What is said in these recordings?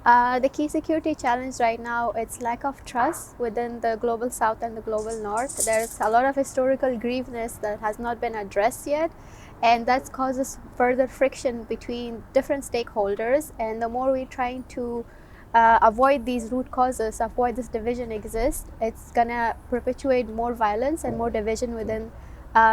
The key security challenge right now, it's lack of trust within the global south and the global north. There's a lot of historical grievances that has not been addressed yet, and that causes further friction between different stakeholders. And the more we're trying to avoid these root causes of why this division exists, it's gonna perpetuate more violence and more division within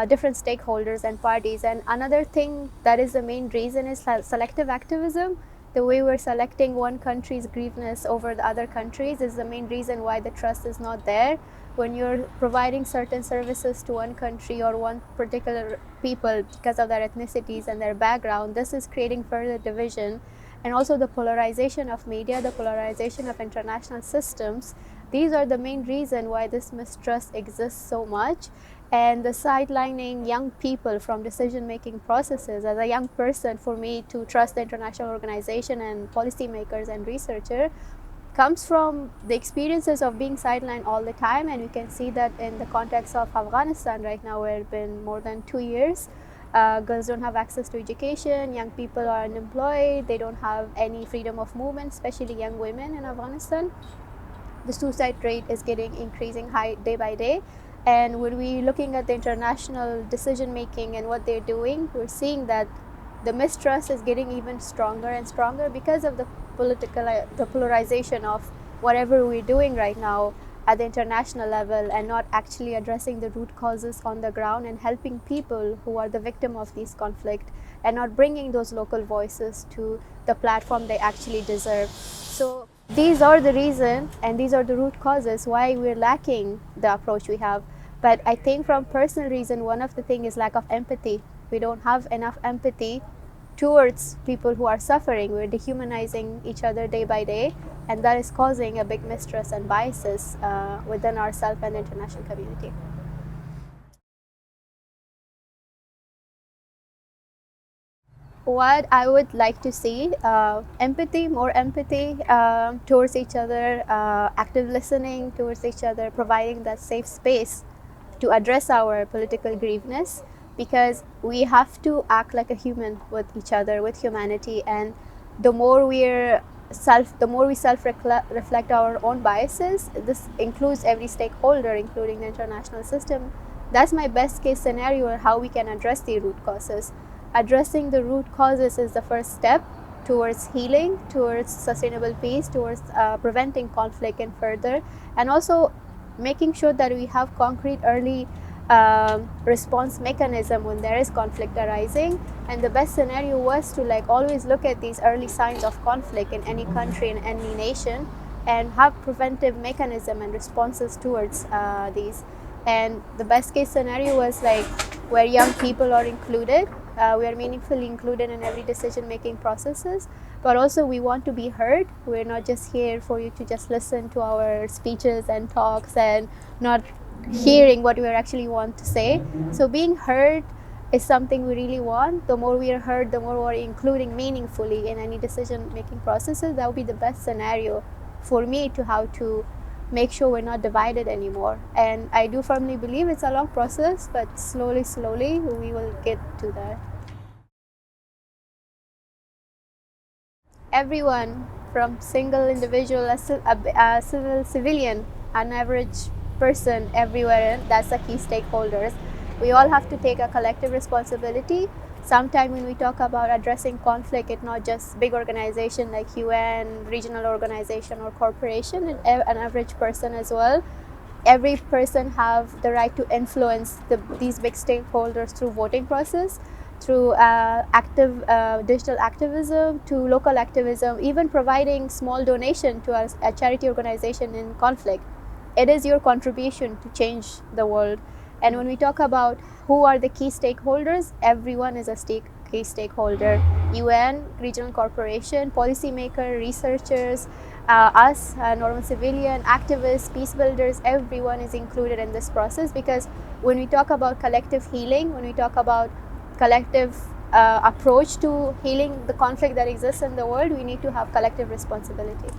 different stakeholders and parties. And another thing that is the main reason is selective activism. The way we're selecting one country's grievances over the other countries is the main reason why the trust is not there. When you're providing certain services to one country or one particular people because of their ethnicities and their background, this is creating further division. And also the polarization of media, the polarization of international systems, these are the main reason why this mistrust exists so much. And the sidelining young people from decision-making processes. As a young person, for me to trust the international organization and policymakers and researchers comes from the experiences of being sidelined all the time. And you can see that in the context of Afghanistan right now, where it's been more than 2 years. Girls don't have access to education, young people are unemployed, they don't have any freedom of movement, especially young women in Afghanistan. The suicide rate is getting increasing high day by day. And when we're looking at the international decision making and what they're doing, we're seeing that the mistrust is getting even stronger and stronger because of the polarization of whatever we're doing right now at the international level, and not actually addressing the root causes on the ground and helping people who are the victim of these conflict, and not bringing those local voices to the platform they actually deserve. So these are the reason and these are the root causes why we're lacking the approach we have. But I think from personal reason, one of the thing is lack of empathy. We don't have enough empathy towards people who are suffering. We're dehumanizing each other day by day, and that is causing a big mistrust and biases within ourselves and the international community. What I would like to see, empathy, more empathy towards each other, active listening towards each other, providing that safe space to address our political grievances, because we have to act like a human with each other, with humanity. And the more we self-reflect our own biases, this includes every stakeholder, including the international system. That's my best case scenario, how we can address the root causes. Addressing the root causes is the first step towards healing, towards sustainable peace, towards preventing conflict and further, and also making sure that we have concrete early response mechanism when there is conflict arising. And the best scenario was to always look at these early signs of conflict in any country, in any nation, and have preventive mechanism and responses towards these. And the best case scenario was where young people are included. We are meaningfully included in every decision making processes, but also we want to be heard. We're not just here for you to just listen to our speeches and talks and not hearing what we actually want to say. So being heard is something we really want. The more we are heard, the more we're including meaningfully in any decision making processes. That would be the best scenario for me to how to make sure we're not divided anymore. And I do firmly believe it's a long process, but slowly we will get to that. Everyone, from single individual, a civilian, an average person, everywhere, that's the key stakeholders. We all have to take a collective responsibility. Sometimes when we talk about addressing conflict, it's not just big organization like UN, regional organization or corporation, and an average person as well. Every person have the right to influence these big stakeholders through voting process, through active digital activism, to local activism, even providing small donation to a charity organization in conflict. It is your contribution to change the world. And when we talk about who are the key stakeholders, everyone is a key stakeholder. UN, regional corporation, policymaker, researchers, us, normal civilian, activists, peacebuilders, everyone is included in this process. Because when we talk about collective healing, when we talk about collective approach to healing the conflict that exists in the world, we need to have collective responsibility.